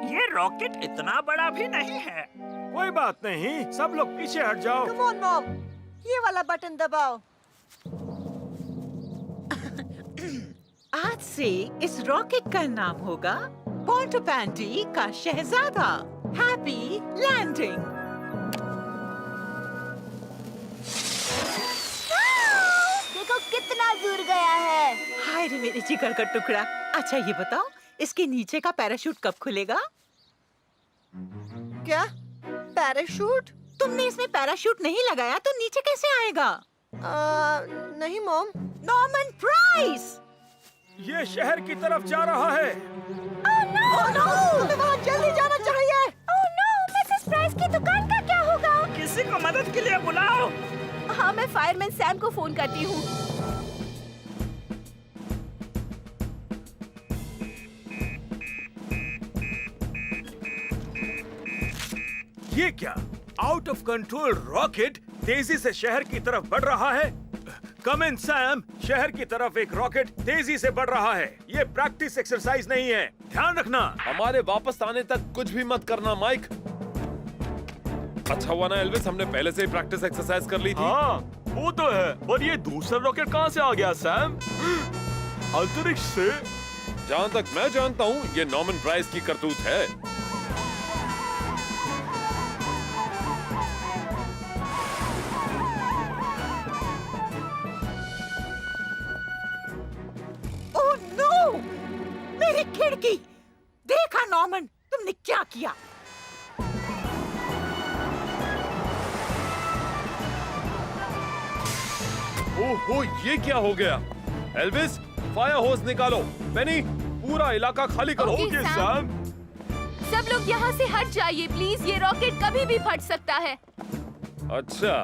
ये रॉकेट इतना बड़ा भी नहीं है। कोई बात नहीं, सब लोग पीछे हट जाओ। कम ऑन मॉम, ये वाला बटन दबाओ। आज से इस रॉकेट का नाम होगा पोंटोपैंटी का शहजादा। Happy landing. देखो कितना दूर गया है। हाय रे मेरे जिगर का टुकड़ा। अच्छा ये बताओ, इसके नीचे का पैराशूट कब खुलेगा? क्या पैराशूट? तुमने इसमें पैराशूट नहीं लगाया तो नीचे कैसे आएगा? नहीं मॉम। Norman price! ये शहर की तरफ जा रहा है। Oh no! हमें वहाँ जल्दी जाना चाहिए। ओह नो, मिसेस प्राइस की दुकान का क्या होगा? किसी को मदद के लिए बुलाओ। हाँ, मैं फायरमैन सैम को फोन करती हूँ। ये क्या? आउट ऑफ कंट्रोल रॉकेट तेजी से शहर की तरफ बढ़ रहा है। कम इन सैम, शहर की तरफ एक रॉकेट तेजी से बढ़ रहा है। ये प्रैक्टिस एक्सरसाइज नहीं है, ध्यान रखना। हमारे वापस आने तक कुछ भी मत करना माइक। अच्छा हुआ ना एल्विस, हमने पहले से ही प्रैक्टिस एक्सरसाइज कर ली थी। हाँ, वो तो है, पर ये दूसरा रॉकेट कहाँ से आ गया सैम? अंतरिक्ष से? जहाँ तक मैं जानता हूँ ये नॉर्मन प्राइस की करतूत है। Oh no! मेरी खिड़की! देखा नॉर्मन, तुमने क्या किया? ओहो, ये क्या हो गया? एल्विस, फायर होस निकालो। पेनी, पूरा इलाका खाली करो। Okay, Sam. सब लोग यहाँ से हट जाइए प्लीज, ये रॉकेट कभी भी फट सकता है। अच्छा,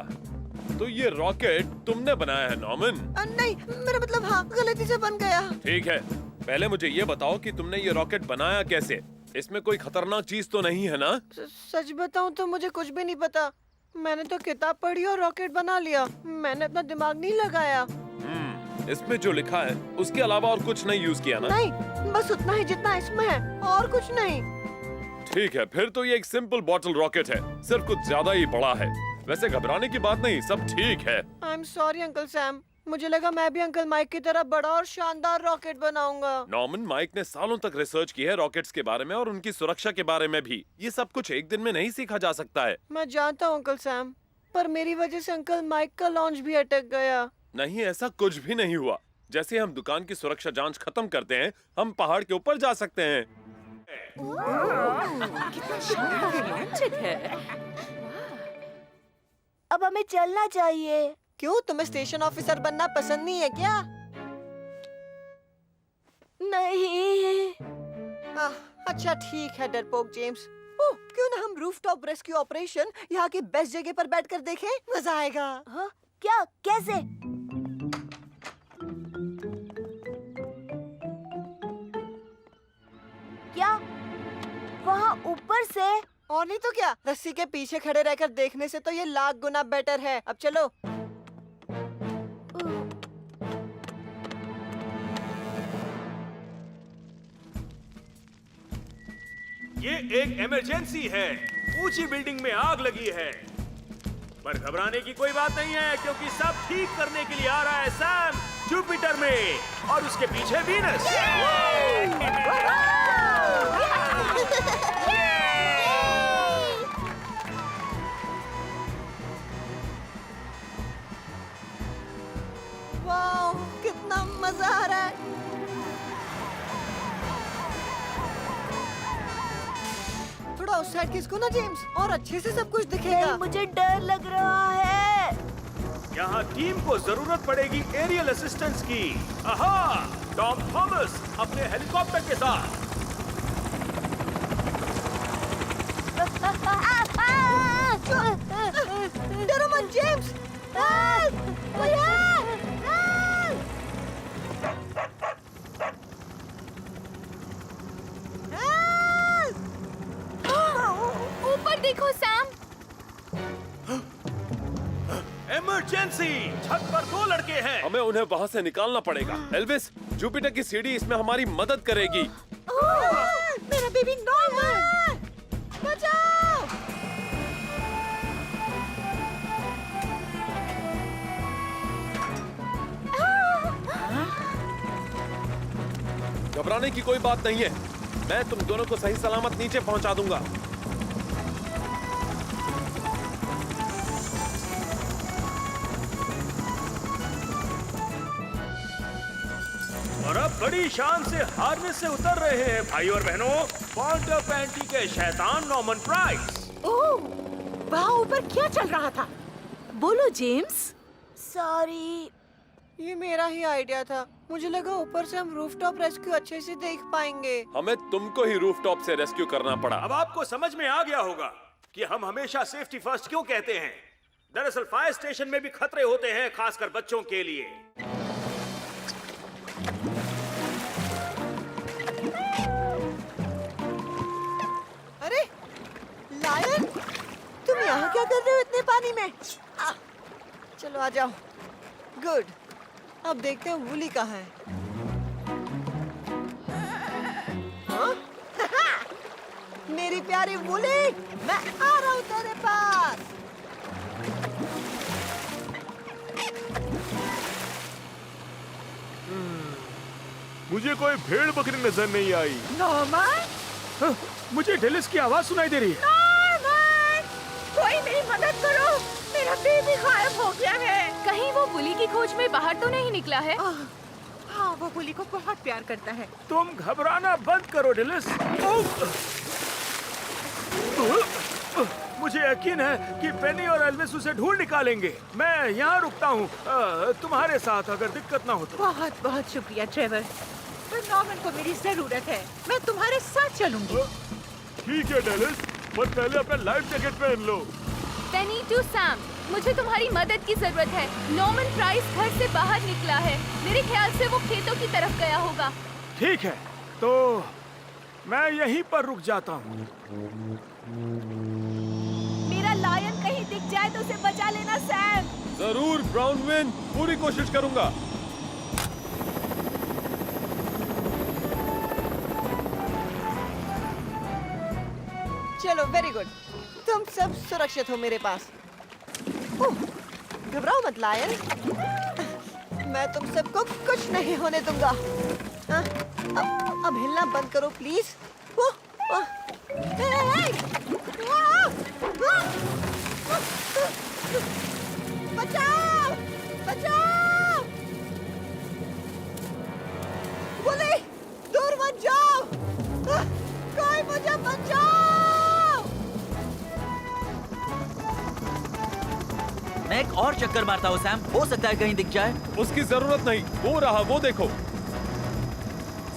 तो ये रॉकेट तुमने बनाया है नॉर्मन? नहीं, मेरा मतलब हाँ, गलती से बन गया। ठीक है, पहले मुझे ये बताओ कि तुमने ये रॉकेट बनाया कैसे? इसमें कोई खतरनाक चीज तो नहीं है ना? सच बताऊं तो मुझे कुछ भी नहीं पता। मैंने तो किताब पढ़ी और रॉकेट बना लिया। मैंने अपना दिमाग नहीं लगाया। इसमें जो लिखा है उसके अलावा और कुछ नहीं यूज किया ना? नहीं, बस उतना ही जितना इसमें है, और कुछ नहीं। ठीक है, फिर तो ये एक सिंपल बॉटल रॉकेट है, सिर्फ कुछ ज्यादा ही बड़ा है। वैसे घबराने की बात नहीं, सब ठीक है। I am sorry uncle Sam, मुझे लगा मैं भी अंकल माइक की तरह बड़ा और शानदार रॉकेट बनाऊंगा। नॉर्मन, माइक ने सालों तक रिसर्च की है रॉकेट्स के बारे में और उनकी सुरक्षा के बारे में भी। ये सब कुछ एक दिन में नहीं सीखा जा सकता है। मैं जानता हूँ अंकल सैम, पर मेरी वजह से अंकल माइक का लॉन्च भी अटक गया। नहीं, ऐसा कुछ भी नहीं हुआ। जैसे हम दुकान की सुरक्षा जांच खत्म करते हैं, हम पहाड़ के ऊपर जा सकते हैं। कितना शानदार रोमांचक है। अब हमें चलना चाहिए। क्यों, तुम्हें स्टेशन ऑफिसर बनना पसंद नहीं है क्या? नहीं। अच्छा ठीक है डरपोक जेम्स। ओह, क्यों ना हम रूफटॉप रेस्क्यू ऑपरेशन यहाँ की बेस्ट जगह पर बैठकर देखें? मजा आएगा। हाँ? क्या? कैसे? क्या वहाँ ऊपर से? और नहीं तो क्या, रस्सी के पीछे खड़े रहकर देखने से तो ये लाख गुना बेटर है। अब चलो। ये एक इमरजेंसी है, ऊंची बिल्डिंग में आग लगी है, पर घबराने की कोई बात नहीं है क्योंकि सब ठीक करने के लिए आ रहा है सैम जुपिटर में और उसके पीछे वीनस। वाह, कितना मजा आ रहा है। थोड़ा उस साइड खिसको ना जेम्स, और अच्छे से सब कुछ दिखेगा। मुझे डर लग रहा है। यहाँ टीम को जरूरत पड़ेगी एरियल असिस्टेंस की। आहा, टॉम थॉमस अपने हेलीकॉप्टर के साथ। डरो मत जेम्स। ऊपर देखो सैम। इमरजेंसी, छत पर 2 लड़के हैं। हमें उन्हें वहाँ से निकालना पड़ेगा। एल्विस, जुपिटर की सीढ़ी इसमें हमारी मदद करेगी। मेरा बेबी नॉर्मन! घबराने की कोई बात नहीं है। मैं तुम दोनों को सही सलामत नीचे पहुंचा दूंगा। और अब बड़ी शान से हार्नेस से उतर रहे हैं भाई और बहनों, पॉन्ट पैंटी के शैतान नॉर्मन प्राइस। ओह, वहाँ ऊपर क्या चल रहा था? बोलो जेम्स। सॉरी, ये मेरा ही आइडिया था। मुझे लगा ऊपर से हम रूफटॉप रेस्क्यू अच्छे से देख पाएंगे। हमें तुमको ही रूफटॉप से रेस्क्यू करना पड़ा। अब आपको समझ में आ गया होगा कि हम हमेशा सेफ्टी फर्स्ट क्यों कहते हैं। दरअसल फायर स्टेशन में भी खतरे होते हैं, खासकर बच्चों के लिए। अरे लायन, तुम यहाँ क्या कर रहे हो इतने पानी में? चलो आ जाओ। गुड, अब देखते हैं वूली कहाँ है। हाँ? मेरी प्यारी वूली, मैं आ रहा हूँ तेरे पास। मुझे कोई भेड़ बकरी नजर नहीं आई। नॉर्मन, मुझे डेलिस की आवाज सुनाई दे रही है। नॉर्मन, कोई मेरी मदद करो, मेरा बेबी गायब हो गया है। कहीं वो बुली की खोज में बाहर तो नहीं निकला है? हाँ, वो बुली को बहुत प्यार करता है। तुम घबराना बंद करो डेलिस। मुझे यकीन है कि पेनी और एल्विस उसे ढूंढ निकालेंगे। मैं यहाँ रुकता हूँ तुम्हारे साथ, अगर दिक्कत ना हो तो। बहुत बहुत शुक्रिया ट्रेवर, पर नॉर्मन को मेरी जरूरत है। मैं तुम्हारे साथ चलूंगी। ठीक है डेलिस, पर पहले अपना लाइफ जैकेट पहन लो। पेनी टू सैम, मुझे तुम्हारी मदद की जरूरत है। नॉर्मन प्राइस घर से बाहर निकला है। मेरे ख्याल से वो खेतों की तरफ गया होगा। ठीक है, तो मैं यहीं पर रुक जाता हूँ। मेरा लायन कहीं दिख जाए तो उसे बचा लेना सैम। जरूर ब्राउनविन, पूरी कोशिश करूंगा। चलो, वेरी गुड, तुम सब सुरक्षित हो मेरे पास। घबराओ मत लायन, मैं तुम सबको कुछ नहीं होने दूंगा। हाँ, अब हिलना बंद करो प्लीज। बचाओ, बचाओ! बुली, दूर मत जाओ! कोई मुझे बचाओ! मैं एक और चक्कर मारता हूँ सैम, हो सकता है कहीं दिख जाए। उसकी जरूरत नहीं, वो रहा, वो देखो।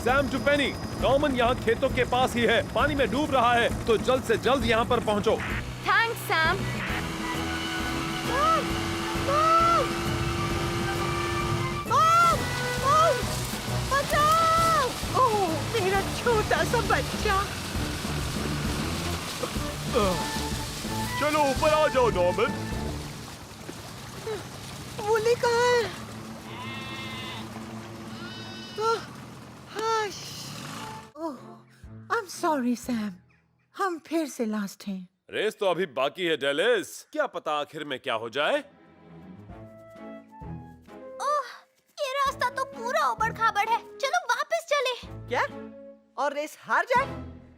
सैम टू पेनी, नॉर्मन यहाँ खेतों के पास ही है, पानी में डूब रहा है, तो जल्द से जल्द यहाँ पर पहुँचो। Thanks Sam. बचाओ! ओह, मेरा छोटा सा बच्चा। चलो ऊपर आ जाओ नॉर्मन। वूली कहाँ है? हाश। ओह, आई एम सॉरी सैम, हम फिर से लास्ट हैं। रेस तो अभी बाकी है डेलिस, क्या पता आखिर में क्या हो जाए। ओह, ये रास्ता तो पूरा उबड़-खाबड़ है। चलो वापस चले। क्या? और रेस हार जाए?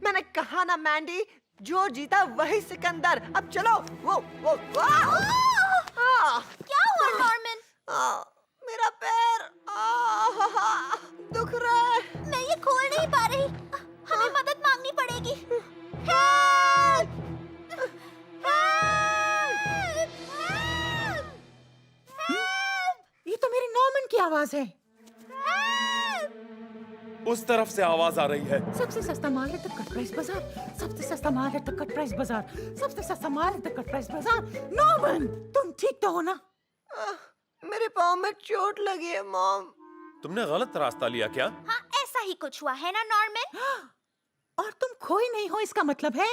मैंने कहा ना मैंडी, जो जीता वही सिकंदर। अब चलो। वो क्या हुआ नॉर्मन? मेरा पैर दुख रहा है। मैं ये खोल नहीं पा रही। हमें मदद मांगनी पड़ेगी। हेल्प! ये तो मेरी नॉर्मन की आवाज है। उस तरफ से आवाज आ रही है। सबसे सस्ता माल है तो कट प्राइस बाजार, सबसे सस्ता माल है तो कट प्राइस बाजार, सबसे सस्ता माल है तो कट प्राइस बाजार। नॉर्मन, तुम ठीक तो हो ना? मेरे पाँव में चोट लगी है मॉम। तुमने गलत रास्ता लिया क्या? हाँ, ऐसा ही कुछ हुआ है ना नॉर्मन? और तुम खोई नहीं हो, इसका मतलब है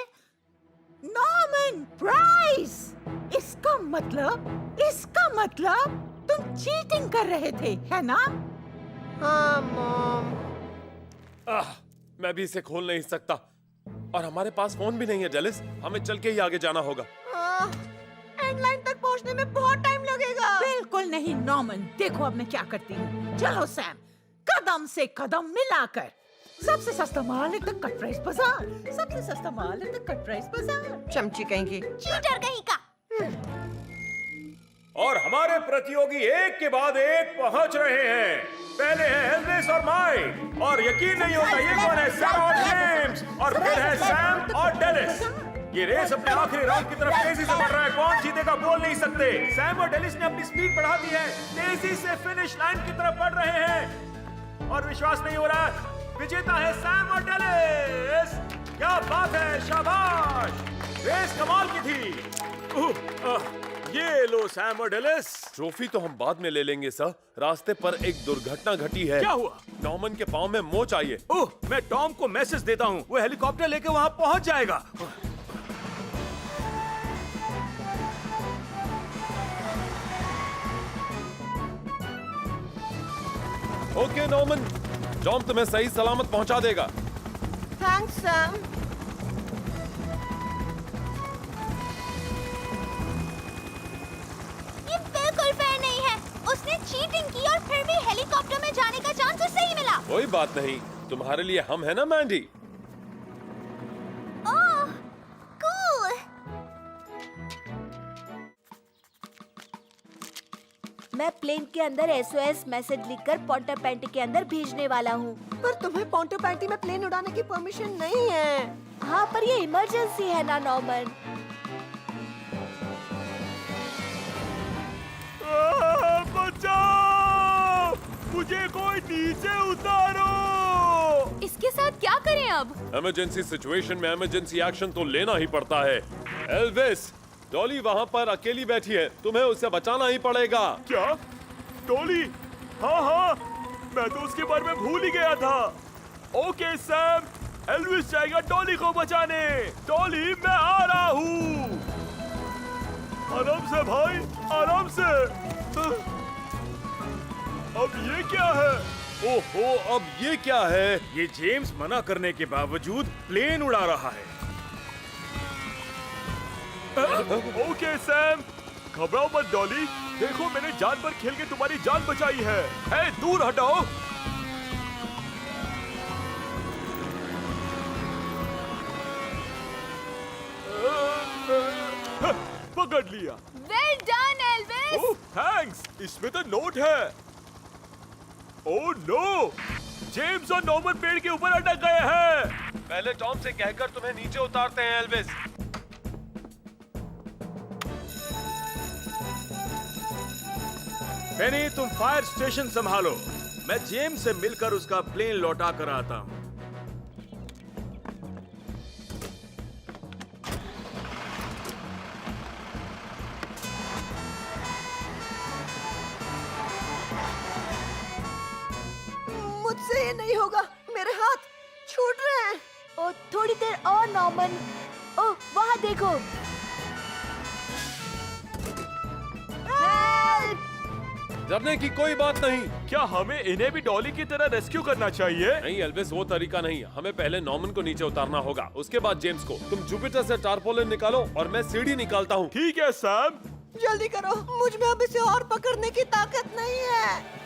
नॉर्मन प्राइस। इसका मतलब तुम चीटिंग कर रहे थे, है ना? हाँ मॉम। मैं भी इसे खोल नहीं सकता, और हमारे पास फोन भी नहीं है डेलिस, हमें चल के ही आगे जाना होगा। एंड लाइन तक पहुंचने में बहुत टाइम लगेगा। बिल्कुल नहीं नॉर्मन, देखो अब मैं क्या करती हूँ। चलो सैम, कदम से कदम मिलाकर सबसे सस्ता माल है द कट प्राइस बाजार। सबसे सस्ता माल है द कट प्राइस बाजार। चमची कहीं की। चीटर कहीं का। और हमारे प्रतियोगी एक के बाद एक पहुंच रहे हैं। पहले है एल्विस और माइक, और यकीन नहीं होता ये कौन है, सैम और जेम्स, और फिर है सैम और डेलिस। ये रेस अपने आखिरी राउंड की तरफ तेजी से बढ़ रहा है। कौन जीतेगा बोल नहीं सकते। सैम और डेलिस ने अपनी स्पीड बढ़ा दी है, तेजी से फिनिश लाइन की तरफ बढ़ रहे हैं, और विश्वास नहीं हो रहा है विजेता है सैम और डेलिस। क्या बात है, शाबाश, रेस कमाल की थी। ये लो सैम और डेलिस। ट्रॉफी तो हम बाद में ले लेंगे सर। रास्ते पर एक दुर्घटना घटी है। क्या हुआ? नॉर्मन के पाँव में मोच आई है। ओह, मैं टॉम को मैसेज देता हूँ, वो हेलीकॉप्टर लेके वहाँ पहुँच जाएगा। ओके नॉर्मन, टॉम तुम्हें सही सलामत पहुंचा देगा। Thanks Sam. ये बिल्कुल फेयर नहीं है। उसने चीटिंग की और फिर भी हेलीकॉप्टर में जाने का चांस उसे ही मिला। कोई बात नहीं, तुम्हारे लिए हम है ना मैंडी। ओह, कूल। मैं प्लेन के अंदर SOS मैसेज लिखकर पोंटा पैंटी के अंदर भेजने वाला हूँ। पर तुम्हें पोंटो पैंटी में प्लेन उड़ाने की परमिशन नहीं है। हाँ, पर ये इमरजेंसी है ना नॉर्मन। बचाओ! मुझे कोई नीचे उतारो! इसके साथ क्या करें अब? इमरजेंसी सिचुएशन में इमरजेंसी एक्शन तो लेना ही पड़ता है। एल्विस, डॉली वहाँ पर अकेली बैठी है, तुम्हें उसे बचाना ही पड़ेगा। क्या? डॉली? हाँ हाँ, मैं तो उसके बारे में भूल ही गया था। ओके सैम, एल्विस जाएगा डॉली को बचाने। डॉली, मैं आ रहा हूँ। आराम से भाई, आराम से। अब ये क्या है? ओहो, अब ये क्या है? ये जेम्स मना करने के बावजूद प्लेन उड़ा रहा है। ओके सैम, घबराओ मत डॉली। देखो, मैंने जान पर खेल के तुम्हारी जान बचाई है। हे, दूर हटाओ। पकड़ लिया। Well done Elvis. Oh, thanks. इसमें तो नोट है। ओह नो, जेम्स और नॉर्मन पेड़ के ऊपर अटक गए हैं। पहले टॉम से कहकर तुम्हें नीचे उतारते हैं एल्विस। पेनी, तुम फायर स्टेशन संभालो, मैं जेम्स से मिलकर उसका प्लेन लौटा कर आता हूँ। मुझसे ये नहीं होगा, मेरे हाथ छूट रहे हैं। ओ, थोड़ी देर और नॉर्मन। ओ, वहाँ देखो। डरने की कोई बात नहीं। क्या हमें इन्हें भी डॉली की तरह रेस्क्यू करना चाहिए? नहीं एल्विस, वो तरीका नहीं। हमें पहले नॉर्मन को नीचे उतारना होगा, उसके बाद जेम्स को। तुम जुपिटर से टारपोलिन निकालो और मैं सीढ़ी निकालता हूँ। ठीक है सैम। जल्दी करो, मुझ में अब इसे और पकड़ने की ताकत नहीं है।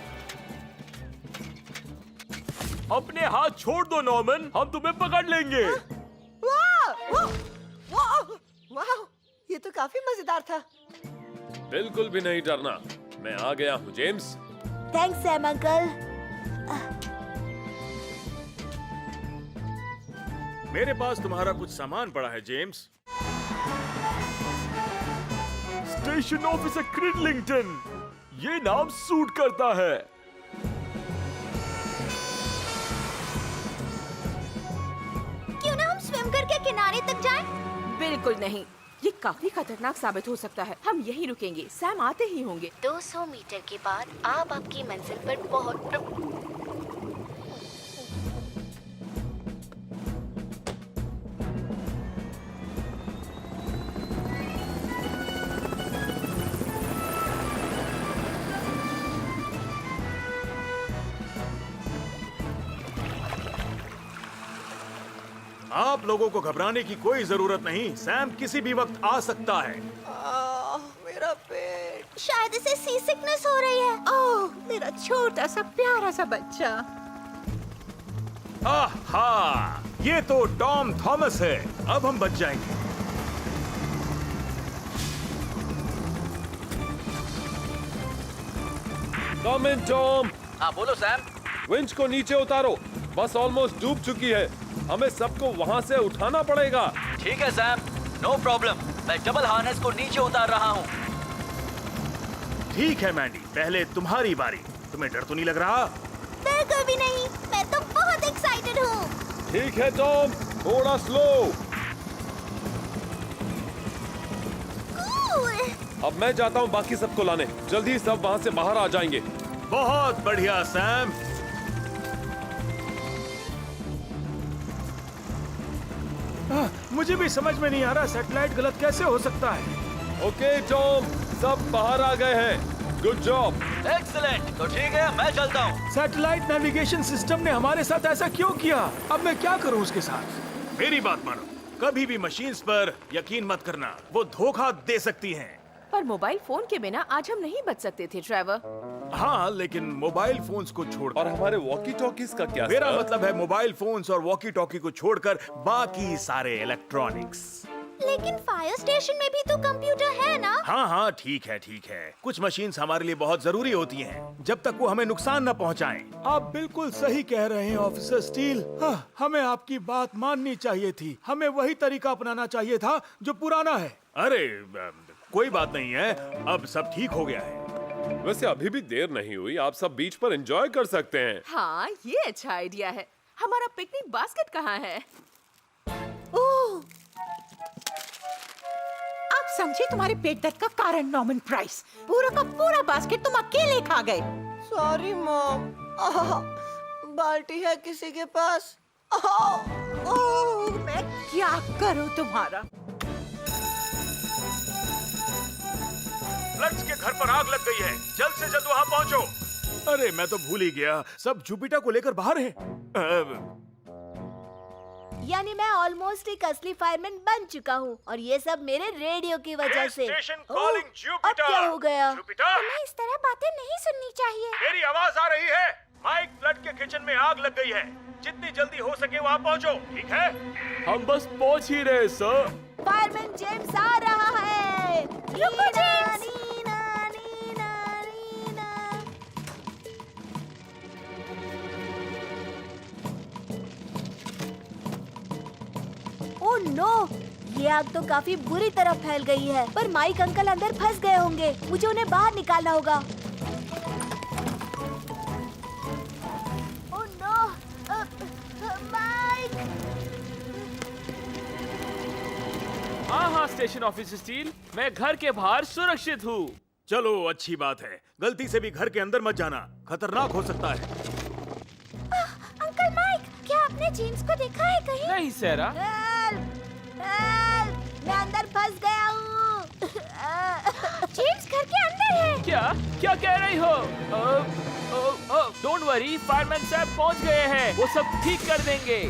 अपने हाथ छोड़ दो नॉर्मन, हम तुम्हें पकड़ लेंगे। वाह, वाह, वाह, वाह, ये तो काफी मजेदार था। बिल्कुल भी नहीं डरना, मैं आ गया हूँ जेम्स। Thanks Sam uncle. मेरे पास तुम्हारा कुछ सामान पड़ा है जेम्स। स्टेशन ऑफिसर क्रिडलिंगटन, ये नाम सूट करता है। क्यों ना हम स्विम करके किनारे तक जाएं? बिल्कुल नहीं, ये काफी खतरनाक साबित हो सकता है। हम यहीं रुकेंगे, सैम आते ही होंगे। 200 मीटर के बाद आप आपकी मंजिल पर पहुंच। आप लोगों को घबराने की कोई जरूरत नहीं, सैम किसी भी वक्त आ सकता है। मेरा पेट। शायद इसे सी सिकनेस हो रही है। ओह, मेरा छोटा सा प्यारा सा बच्चा। आहा, ये तो टॉम थॉमस है। अब हम बच जाएंगे। कम इन टॉम। हाँ बोलो सैम। विंच को नीचे उतारो, बस ऑलमोस्ट डूब चुकी है। हमें सबको वहाँ से उठाना पड़ेगा। ठीक है सैम, नो प्रॉब्लम। मैं डबल हार्नेस को नीचे उतार रहा हूँ। ठीक है मैंडी, पहले तुम्हारी बारी। तुम्हें डर तो नहीं लग रहा? बिल्कुल भी नहीं, मैं तो बहुत एक्साइटेड हूँ। ठीक है टॉम, थोड़ा स्लो। अब मैं जाता हूँ बाकी सबको लाने। जल्दी सब वहाँ से बाहर आ जाएंगे। बहुत बढ़िया सैम। मुझे भी समझ में नहीं आ रहा सैटेलाइट गलत कैसे हो सकता है। ओके टॉम, सब बाहर आ गए हैं। Good job. एक्सीलेंट। तो ठीक है, मैं चलता हूँ। सैटेलाइट नेविगेशन सिस्टम ने हमारे साथ ऐसा क्यों किया? अब मैं क्या करूं उसके साथ? मेरी बात मानो, कभी भी मशीन्स पर यकीन मत करना, वो धोखा दे सकती हैं। पर मोबाइल फोन के बिना आज हम नहीं बच सकते थे ट्रेवर। हाँ, लेकिन मोबाइल फोन्स को छोड़कर। और हमारे वॉकी टॉकीज का क्या? मेरा सर? मतलब है मोबाइल फोन्स और वॉकी टॉकी को छोड़कर बाकी सारे इलेक्ट्रॉनिक्स। लेकिन फायर स्टेशन में भी तो कंप्यूटर है ना? हाँ हाँ, ठीक है ठीक है। कुछ मशीन्स हमारे लिए बहुत जरूरी होती हैं, जब तक वो हमें नुकसान न पहुंचाएं। आप बिल्कुल सही कह रहे हैं ऑफिसर स्टील। हाँ, हमें आपकी बात माननी चाहिए थी। हमें वही तरीका अपनाना चाहिए था जो पुराना है। अरे कोई बात नहीं है, अब सब ठीक हो गया है। वैसे अभी भी देर नहीं हुई, आप सब बीच पर एंजॉय कर सकते हैं। हाँ, ये अच्छा आइडिया है। हमारा पिकनिक बास्केट कहाँ है? ओह, आप समझे तुम्हारे पेट दर्द का कारण नॉर्मन प्राइस। पूरा का पूरा बास्केट तुम अकेले खा गए। Sorry mom. बाल्टी है किसी के पास? ओह, मैं क्या करूं तुम्हारा? फ्लड्स के घर पर आग लग गई है, जल्द से जल्द वहाँ पहुँचो। अरे मैं तो भूल ही गया, सब जुपिटर को लेकर बाहर हैं। यानी मैं ऑलमोस्ट एक असली फायरमैन बन चुका हूँ और ये सब मेरे रेडियो की वजह से। स्टेशन ओह, कॉलिंग अब जुपिटर। क्या हो गया? जुपिटर, तुम्हें इस तरह बातें नहीं सुननी चाहिए। मेरी आवाज आ रही है। माइक फ्लड के किचन में आग लग गई है, जितनी जल्दी हो सके वहाँ पहुँचो। ठीक है? हम बस पहुँच ही रहे सर। फायरमैन जेम्स आ रहा है। रुको जेम्स। ओह नो, ये आग तो काफी बुरी तरह फैल गई है। पर माइक अंकल अंदर फंस गए होंगे। मुझे उन्हें बाहर निकालना होगा। Oh no, Mike. हाँ, स्टेशन ऑफिस स्टील, मैं घर के बाहर सुरक्षित हूँ। चलो अच्छी बात है। गलती से भी घर के अंदर मत जाना, खतरनाक हो सकता है। अंकल माइक, क्या आपने जेम्स को देखा है कहीं? नहीं सैरा। हेल्प! हेल्प! मैं अंदर फंस गया हूँ। जेम्स घर के अंदर है। क्या क्या कह रही हो? डोंट वरी, फायरमैन साहब पहुंच गए हैं, वो सब ठीक कर देंगे।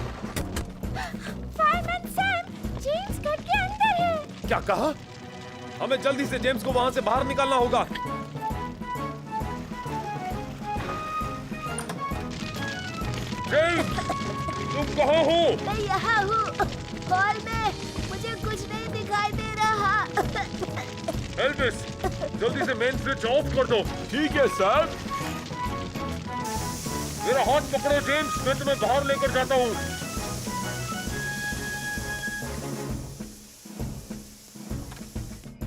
फायरमैन सैम, जेम्स घर के अंदर है। क्या कहा? हमें जल्दी से जेम्स को वहाँ से बाहर निकालना होगा। जेम्स, तुम कहाँ हो? मैं यहाँ हूँ, हॉल में। मुझे कुछ नहीं दिखाई दे रहा। एल्विस, जल्दी से मेन स्विच ऑफ कर दो। ठीक है सर। मेरा हाथ पकड़ो जेम्स, मैं तुम्हें बाहर लेकर जाता हूँ।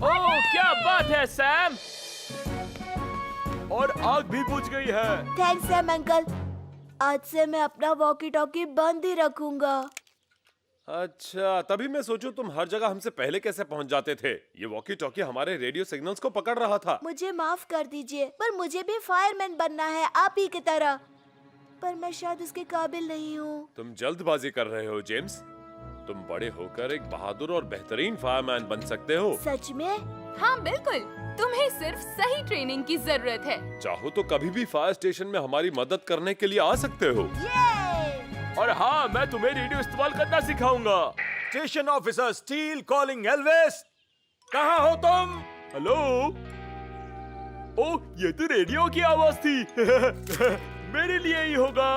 ओह, क्या बात है सैम। और आग भी बुझ गई है। Thanks Sam uncle. आज से मैं अपना वॉकी टॉकी बंद ही रखूंगा। अच्छा, तभी मैं सोचूं तुम हर जगह हमसे पहले कैसे पहुंच जाते थे। ये वॉकी टॉकी हमारे रेडियो सिग्नल्स को पकड़ रहा था। मुझे माफ कर दीजिए, पर मुझे भी फायरमैन बनना है आप ही की तरह। पर मैं शायद उसके काबिल नहीं हूँ। तुम जल्दबाजी कर रहे हो जेम्स। तुम बड़े होकर एक बहादुर और बेहतरीन फायरमैन बन सकते हो। सच में? हाँ बिल्कुल, तुम्हें सिर्फ सही ट्रेनिंग की जरूरत है। चाहो तो कभी भी फायर स्टेशन में हमारी मदद करने के लिए आ सकते हो। और हाँ, मैं तुम्हें रेडियो इस्तेमाल करना सिखाऊंगा। Station officer steel calling Elvis. कहाँ हो तुम? हेलो। ओह, ये तो रेडियो की आवाज थी। मेरे लिए ही होगा।